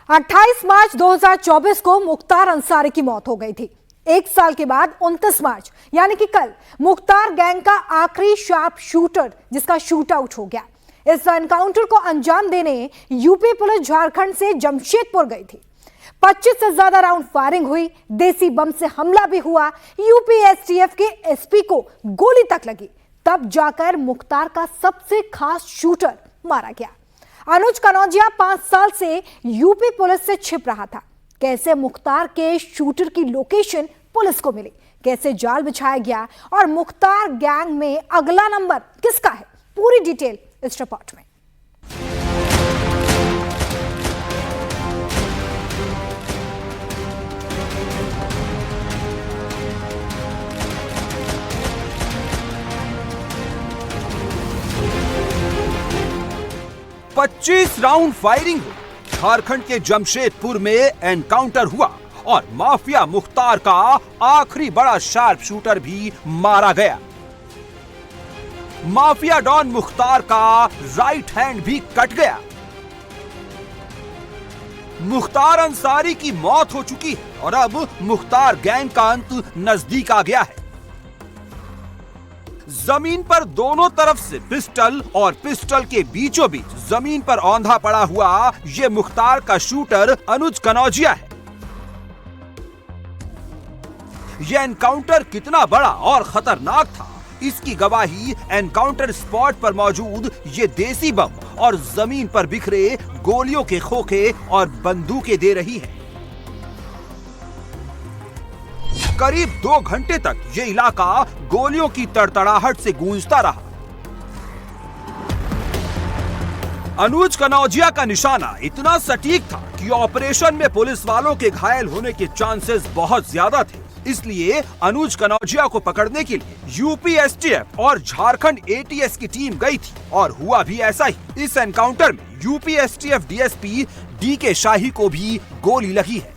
28 मार्च 2024 को मुख्तार अंसारी की मौत हो गई थी। एक साल के बाद 29 मार्च यानी कि कल मुख्तार गैंग का आखिरी शार्प शूटर जिसका शूट आउट हो गया। इस एनकाउंटर को अंजाम देने यूपी पुलिस झारखंड से जमशेदपुर गई थी। 25 से ज्यादा राउंड फायरिंग हुई, देसी बम से हमला भी हुआ, यूपी एसटीएफ के एसपी को गोली तक लगी। तब जाकर मुख्तार का सबसे खास शूटर मारा गया। अनुज कनौजिया 5 साल से यूपी पुलिस से छिप रहा था। कैसे मुख्तार के शूटर की लोकेशन पुलिस को मिली, कैसे जाल बिछाया गया और मुख्तार गैंग में अगला नंबर किसका है, पूरी डिटेल इस रिपोर्ट में। पच्चीस राउंड फायरिंग हुई, झारखंड के जमशेदपुर में एनकाउंटर हुआ और माफिया मुख्तार का आखिरी बड़ा शार्प शूटर भी मारा गया। माफिया डॉन मुख्तार का राइट हैंड भी कट गया। मुख्तार अंसारी की मौत हो चुकी है और अब मुख्तार गैंग का अंत नजदीक आ गया है। जमीन पर दोनों तरफ से पिस्टल और पिस्टल के बीचों बीच जमीन पर औंधा पड़ा हुआ ये मुख्तार का शूटर अनुज कनौजिया है। यह एनकाउंटर कितना बड़ा और खतरनाक था, इसकी गवाही एनकाउंटर स्पॉट पर मौजूद ये देसी बम और जमीन पर बिखरे गोलियों के खोखे और बंदूकें दे रही है। करीब 2 घंटे तक ये इलाका गोलियों की तड़तड़ाहट से गूंजता रहा। अनुज कनौजिया का निशाना इतना सटीक था कि ऑपरेशन में पुलिस वालों के घायल होने के चांसेस बहुत ज्यादा थे। इसलिए अनुज कनौजिया को पकड़ने के लिए यूपी एसटीएफ और झारखंड एटीएस की टीम गई थी और हुआ भी ऐसा ही। इस एनकाउंटर में यूपी एसटीएफ डीएसपी डीके शाही को भी गोली लगी है।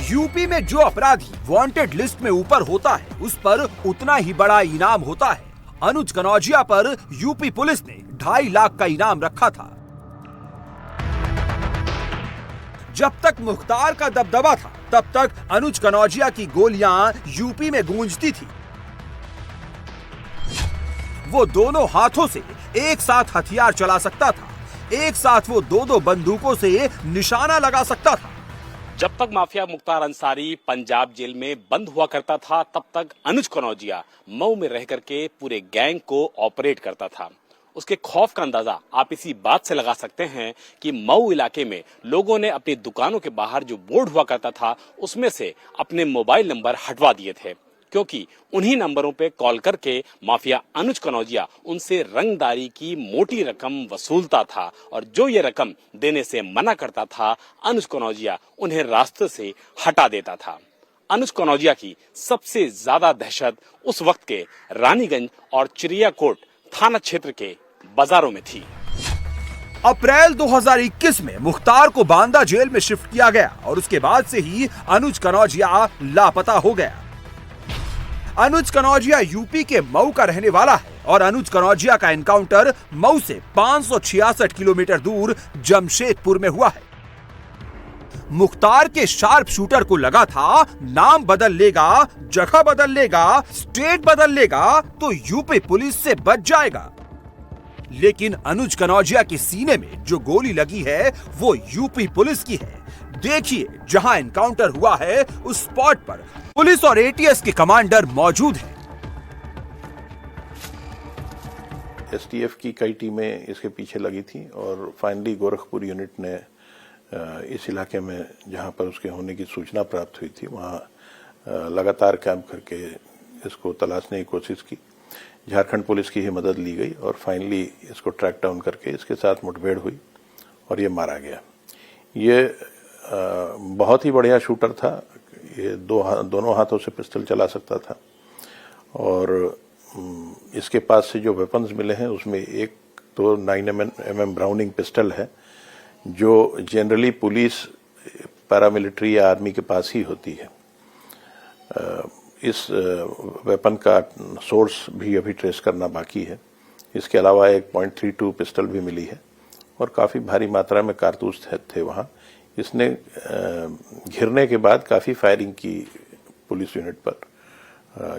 यूपी में जो अपराधी वांटेड लिस्ट में ऊपर होता है उस पर उतना ही बड़ा इनाम होता है। अनुज कनौजिया पर यूपी पुलिस ने 2.5 लाख का इनाम रखा था। जब तक मुख्तार का दबदबा था तब तक अनुज कनौजिया की गोलियां यूपी में गूंजती थी। वो दोनों हाथों से एक साथ हथियार चला सकता था, एक साथ वो 2-2 बंदूकों से निशाना लगा सकता था। जब तक माफिया मुख्तार अंसारी पंजाब जेल में बंद हुआ करता था तब तक अनुज कनौजिया मऊ में रह करके पूरे गैंग को ऑपरेट करता था। उसके खौफ का अंदाजा आप इसी बात से लगा सकते हैं कि मऊ इलाके में लोगों ने अपनी दुकानों के बाहर जो बोर्ड हुआ करता था उसमें से अपने मोबाइल नंबर हटवा दिए थे, क्योंकि उन्हीं नंबरों पे कॉल करके माफिया अनुज कनौजिया उनसे रंगदारी की मोटी रकम वसूलता था और जो ये रकम देने से मना करता था अनुज कनौजिया उन्हें रास्ते से हटा देता था। अनुज कनौजिया की सबसे ज्यादा दहशत उस वक्त के रानीगंज और चिड़ियाकोट थाना क्षेत्र के बाजारों में थी। अप्रैल 2021 में मुख्तार को बांदा जेल में शिफ्ट किया गया और उसके बाद से ही अनुज कनौजिया लापता हो गया। अनुज कनौजिया यूपी के मऊ का रहने वाला है और अनुज कनौजिया का एनकाउंटर मऊ से 566 किलोमीटर दूर जमशेदपुर में हुआ है। मुख्तार के शार्प शूटर को लगा था नाम बदल लेगा, जगह बदल लेगा, स्टेट बदल लेगा तो यूपी पुलिस से बच जाएगा। लेकिन अनुज कनौजिया के सीने में जो गोली लगी है वो यूपी पुलिस की है। देखिए, जहां एनकाउंटर हुआ है उस स्पॉट पर पुलिस और एटीएस के कमांडर मौजूद हैं। एसटीएफ की कई टीमें इसके पीछे लगी थी और फाइनली गोरखपुर यूनिट ने इस इलाके में जहां पर उसके होने की सूचना प्राप्त हुई थी वहां लगातार कैंप करके इसको तलाशने की कोशिश की। झारखंड पुलिस की ही मदद ली गई और फाइनली इसको ट्रैक डाउन करके इसके साथ मुठभेड़ हुई और ये मारा गया। ये बहुत ही बढ़िया शूटर था। ये दोनों हाथों से पिस्टल चला सकता था और इसके पास से जो वेपन्स मिले हैं उसमें एक तो 9mm ब्राउनिंग पिस्टल है जो जनरली पुलिस, पैरामिलिट्री या आर्मी के पास ही होती है। इस वेपन का सोर्स भी अभी ट्रेस करना बाकी है। इसके अलावा एक .32 पिस्टल भी मिली है और काफ़ी भारी मात्रा में कारतूस थे वहाँ। इसने घिरने के बाद काफ़ी फायरिंग की पुलिस यूनिट पर,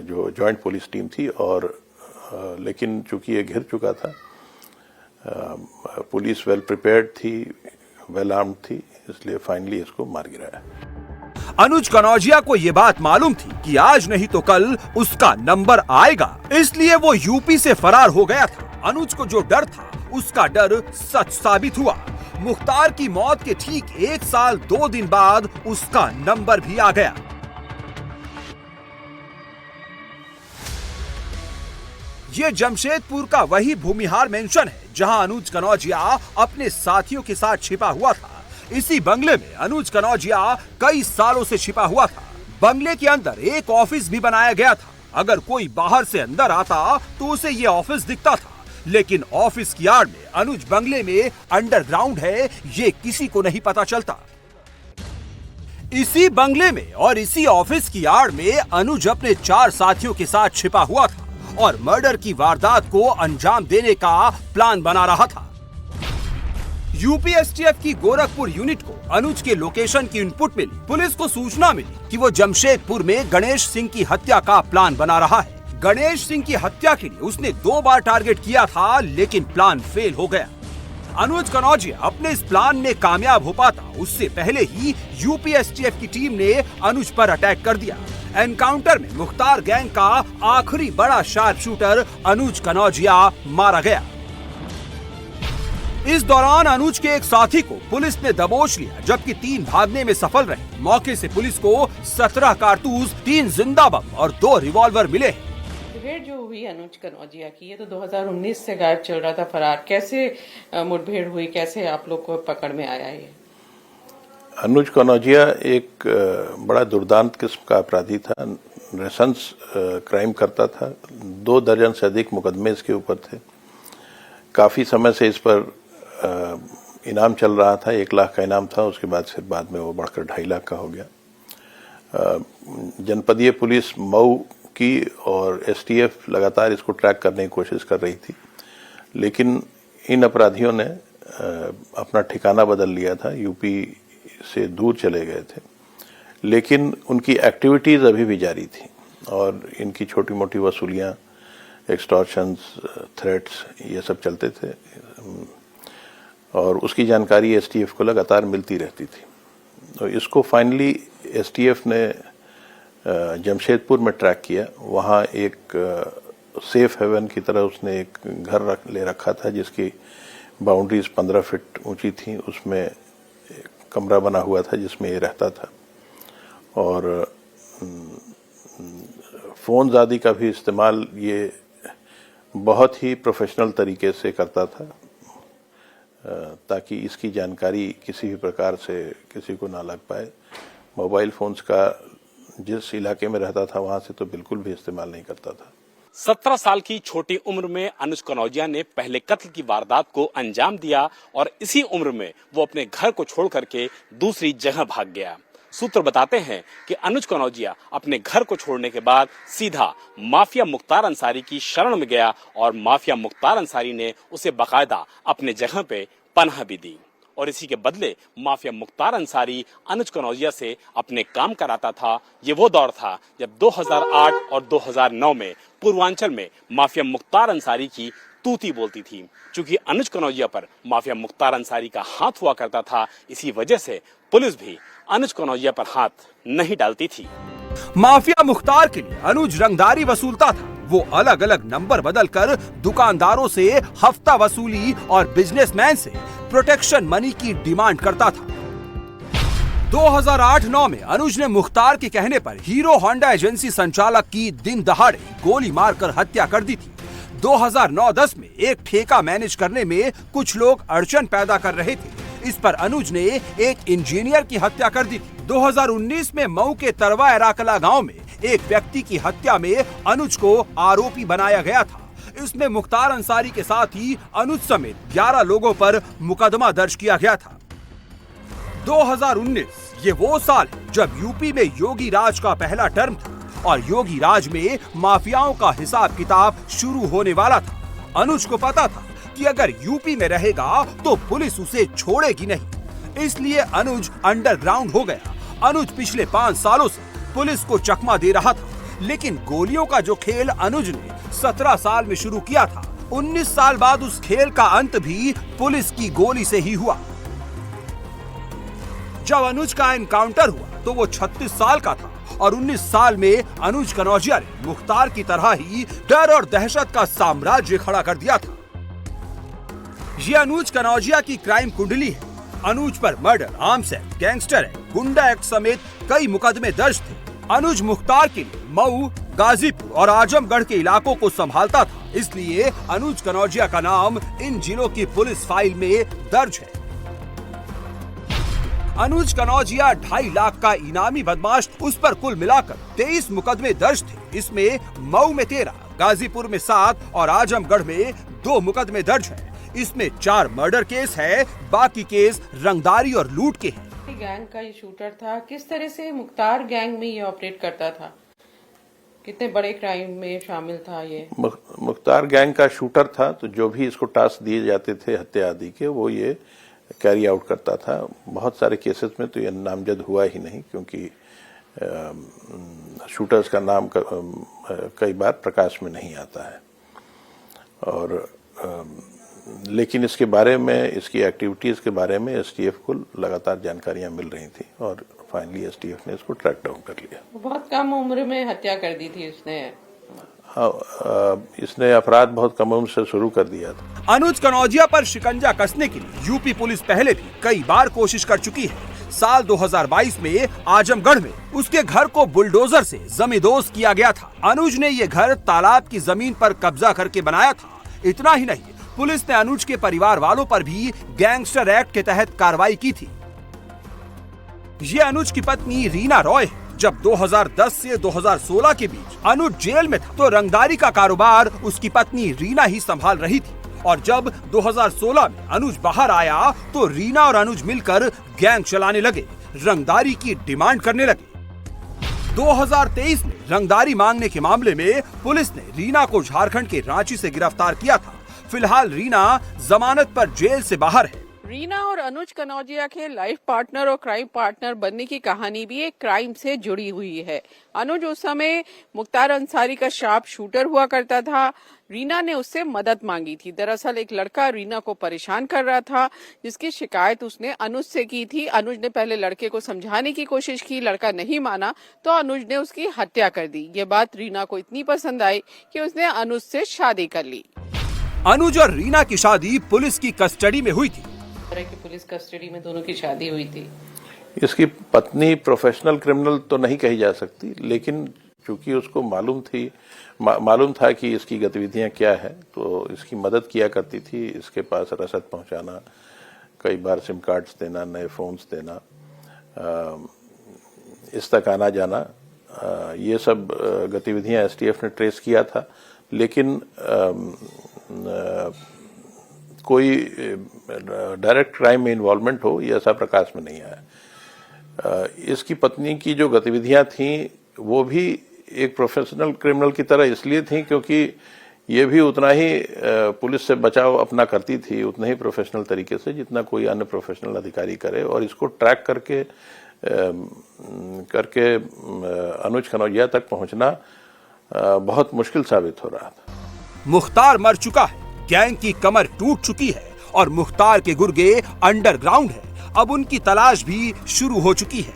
जो जॉइंट पुलिस टीम थी, और लेकिन चूंकि ये घिर चुका था, पुलिस वेल प्रिपेयर्ड थी, वेल आर्म्ड थी, इसलिए फाइनली इसको मार गिराया। अनुज कनौजिया को ये बात मालूम थी कि आज नहीं तो कल उसका नंबर आएगा, इसलिए वो यूपी से फरार हो गया था। अनुज को जो डर था उसका डर सच साबित हुआ। मुख्तार की मौत के ठीक 1 साल 2 दिन बाद उसका नंबर भी आ गया। ये जमशेदपुर का वही भूमिहार मेंशन है जहां अनुज कनौजिया अपने साथियों के साथ छिपा हुआ था। इसी बंगले में अनुज कनौजिया कई सालों से छिपा हुआ था। बंगले के अंदर एक ऑफिस भी बनाया गया था। अगर कोई बाहर से अंदर आता तो उसे ये ऑफिस दिखता था, लेकिन ऑफिस की आड़ में अनुज बंगले में अंडरग्राउंड है, ये किसी को नहीं पता चलता। इसी बंगले में और इसी ऑफिस की आड़ में अनुज अपने 4 साथियों के साथ छिपा हुआ था और मर्डर की वारदात को अंजाम देने का प्लान बना रहा था। यूपी एसटीएफ की गोरखपुर यूनिट को अनुज के लोकेशन की इनपुट मिली। पुलिस को सूचना मिली कि वो जमशेदपुर में गणेश सिंह की हत्या का प्लान बना रहा है। गणेश सिंह की हत्या के लिए उसने 2 बार टारगेट किया था, लेकिन प्लान फेल हो गया। अनुज कनौजिया अपने इस प्लान में कामयाब हो पाता उससे पहले ही यूपी एसटीएफ की टीम ने अनुज पर अटैक कर दिया। एनकाउंटर में मुख्तार गैंग का आखिरी बड़ा शार्प शूटर अनुज कनौजिया मारा गया। इस दौरान अनुज के एक साथी को पुलिस ने दबोच लिया, जबकि 3 भागने में सफल रहे। मौके से पुलिस को 17 कारतूस, 3 जिंदा बम और 2 रिवॉल्वर मिले। मुठभेड़ जो हुई अनुज कनौजिया की, ये तो 2019 से गायब चल रहा था, फरार। कैसे मुठभेड़ हुई, कैसे आप लोग को पकड़ में आया ये? अनुज कनौजिया एक बड़ा दुर्दांत किस्म का अपराधी था। रेसेंस क्राइम करता था। 2 दर्जन से अधिक मुकदमे इसके ऊपर थे। काफी समय से इस पर इनाम चल रहा था। 1 लाख का इनाम था, उसके बाद फिर बाद में वो बढ़कर 2.5 लाख का हो गया। जनपदीय पुलिस मऊ की और एसटीएफ लगातार इसको ट्रैक करने की कोशिश कर रही थी, लेकिन इन अपराधियों ने अपना ठिकाना बदल लिया था, यूपी से दूर चले गए थे, लेकिन उनकी एक्टिविटीज अभी भी जारी थी और इनकी छोटी मोटी वसूलियां, एक्सटॉर्शंस, थ्रेट्स, ये सब चलते थे और उसकी जानकारी एसटीएफ को लगातार मिलती रहती थी। तो इसको फाइनली एसटीएफ ने जमशेदपुर में ट्रैक किया। वहाँ एक सेफ हेवन की तरह उसने एक घर ले रखा था जिसकी बाउंड्रीज 15 फीट ऊंची थी। उसमें एक कमरा बना हुआ था जिसमें ये रहता था और फोन आदि का भी इस्तेमाल ये बहुत ही प्रोफेशनल तरीके से करता था ताकि इसकी जानकारी किसी भी प्रकार से किसी को ना लग पाए। मोबाइल फोन्स का जिस इलाके में रहता था वहां से तो बिल्कुल भी इस्तेमाल नहीं करता था। 17 साल की छोटी उम्र में अनुज कनौजिया ने पहले कत्ल की वारदात को अंजाम दिया और इसी उम्र में वो अपने घर को छोड़ करके दूसरी जगह भाग गया। सूत्र बताते हैं कि अनुज कनौजिया अपने घर को छोड़ने के बाद सीधा माफिया मुख्तार अंसारी की शरण में गया और माफिया मुख्तार अंसारी ने उसे बाकायदा अपने जगह पे पनाह भी दी और इसी के बदले माफिया मुख्तार अंसारी अनुज कनौजिया से अपने काम कराता था। ये वो दौर था जब 2008 और 2009 में पूर्वांचल में माफिया मुख्तार अंसारी की तूती बोलती थी। चूंकि अनुज कनौजिया पर माफिया मुख्तार अंसारी का हाथ हुआ करता था, इसी वजह से पुलिस भी अनुज कनौजिया पर हाथ नहीं डालती थी। माफिया मुख्तार के लिए अनुज रंगदारी वसूलता था। वो अलग अलग नंबर बदलकर दुकानदारों से हफ्ता वसूली और बिजनेसमैन से प्रोटेक्शन मनी की डिमांड करता था। 2008-9 में अनुज ने मुख्तार के कहने पर हीरो होंडा एजेंसी संचालक की दिन दहाड़े गोली मारकर हत्या कर दी थी। 2009-10 में एक ठेका मैनेज करने में कुछ लोग अड़चन पैदा कर रहे थे। इस पर अनुज ने एक इंजीनियर की हत्या कर दी थी। 2019 में मऊ के तरवा एराकला गांव में एक व्यक्ति की हत्या में अनुज को आरोपी बनाया गया था। इसमें मुख्तार अंसारी के साथ ही अनुज समेत 11 लोगों पर मुकदमा दर्ज किया गया था। 2019 ये वो साल है जब यूपी में योगी राज का पहला टर्म था और योगी राज में माफियाओं का हिसाब किताब शुरू होने वाला था। अनुज को पता था कि अगर यूपी में रहेगा तो पुलिस उसे छोड़ेगी नहीं। इसलिए अनुज अंडरग्राउंड हो गया। अनुज पिछले 5 सालों से पुलिस को चकमा दे रहा था, लेकिन गोलियों का जो खेल अनुज ने 17 साल में शुरू किया था, 19 साल बाद उस खेल का अंत भी पुलिस की गोली से ही हुआ। जब अनुज का एनकाउंटर हुआ तो वो 36 साल का था और 19 साल में अनुज कनौजिया ने मुख्तार की तरह ही डर और दहशत का साम्राज्य खड़ा कर दिया था। ये अनुज कनौजिया की क्राइम कुंडली है। अनुज पर murder, arms act, gangster act, गुंडा एक्ट समेत कई मुकदमे दर्ज थे। अनुज मुख्तार के लिए मऊ, गाजीपुर और आजमगढ़ के इलाकों को संभालता था, इसलिए अनुज कनौजिया का नाम इन जिलों की पुलिस फाइल में दर्ज है। अनुज कनौजिया 2.5 लाख का इनामी बदमाश, उस पर कुल मिलाकर 23 मुकदमे दर्ज थे। इसमें मऊ में 13, गाजीपुर में 7 और आजमगढ़ में 2 मुकदमे दर्ज हैं। इसमें 4 मर्डर केस है, बाकी केस रंगदारी और लूट के हैं। गैंग का ये शूटर था, किस तरह से मुख्तार गैंग में ये ऑपरेट करता था, कितने बड़े क्राइम में शामिल था ये? मुख्तार गैंग का शूटर था, तो जो भी इसको टास्क दिए जाते थे हत्या आदि के, वो ये कैरी आउट करता था। बहुत सारे केसेस में तो ये नामजद हुआ ही नहीं, क्योंकि शूटर्स का नाम कई बार प्रकाश में नहीं आता है। और लेकिन इसके बारे में, इसकी एक्टिविटीज के बारे में एसटीएफ को लगातार जानकारियां मिल रही थी और फाइनली एसटीएफ ने इसको ट्रैक डाउन कर लिया। बहुत कम उम्र में हत्या कर दी थी इसने। हाँ, इसने अपराध बहुत कम उम्र से शुरू कर दिया था। अनुज कनौजिया पर शिकंजा कसने के लिए यूपी पुलिस पहले भी कई बार कोशिश कर चुकी है। साल 2022 में आजमगढ़ में उसके घर को बुलडोजर से जमींदोज किया गया था। अनुज ने ये घर तालाब की जमीन पर कब्जा करके बनाया था। इतना ही नहीं, पुलिस ने अनुज के परिवार वालों पर भी गैंगस्टर एक्ट के तहत कार्रवाई की थी। ये अनुज की पत्नी रीना रॉय है। जब 2010 से 2016 के बीच अनुज जेल में था तो रंगदारी का कारोबार उसकी पत्नी रीना ही संभाल रही थी, और जब 2016 में अनुज बाहर आया तो रीना और अनुज मिलकर गैंग चलाने लगे, रंगदारी की डिमांड करने लगे। 2023 में रंगदारी मांगने के मामले में पुलिस ने रीना को झारखंड के रांची से गिरफ्तार किया था। फिलहाल रीना जमानत पर जेल से बाहर है। रीना और अनुज कनौजिया के लाइफ पार्टनर और क्राइम पार्टनर बनने की कहानी भी एक क्राइम से जुड़ी हुई है। अनुज उस समय मुख्तार अंसारी का शार्प शूटर हुआ करता था। रीना ने उससे मदद मांगी थी। दरअसल एक लड़का रीना को परेशान कर रहा था, जिसकी शिकायत उसने अनुज से की थी। अनुज ने पहले लड़के को समझाने की कोशिश की, लड़का नहीं माना तो अनुज ने उसकी हत्या कर दी। ये बात रीना को इतनी पसंद आई कि उसने अनुज से शादी कर ली। अनुज और रीना की शादी पुलिस की कस्टडी में हुई थी। की पुलिस कस्टडी में दोनों की शादी हुई थी। इसकी पत्नी प्रोफेशनल क्रिमिनल तो नहीं कही जा सकती, लेकिन चूंकि उसको मालूम था कि इसकी गतिविधियां क्या है, तो इसकी मदद किया करती थी। इसके पास रसद पहुंचाना, कई बार सिम कार्ड्स देना, नए फोन्स देना, इस तक आना जाना, ये सब गतिविधियां एसटीएफ ने ट्रेस किया था। लेकिन कोई डायरेक्ट क्राइम में इन्वॉल्वमेंट हो, ये ऐसा प्रकाश में नहीं आया। इसकी पत्नी की जो गतिविधियां थीं वो भी एक प्रोफेशनल क्रिमिनल की तरह इसलिए थी क्योंकि ये भी उतना ही पुलिस से बचाव अपना करती थी, उतना ही प्रोफेशनल तरीके से जितना कोई अन्य प्रोफेशनल अधिकारी करे। और इसको ट्रैक करके अनुज कनौजिया तक पहुंचना बहुत मुश्किल साबित हो रहा था। मुख्तार मर चुका है, गैंग की कमर टूट चुकी है और मुख्तार के गुर्गे अंडरग्राउंड है। अब उनकी तलाश भी शुरू हो चुकी है।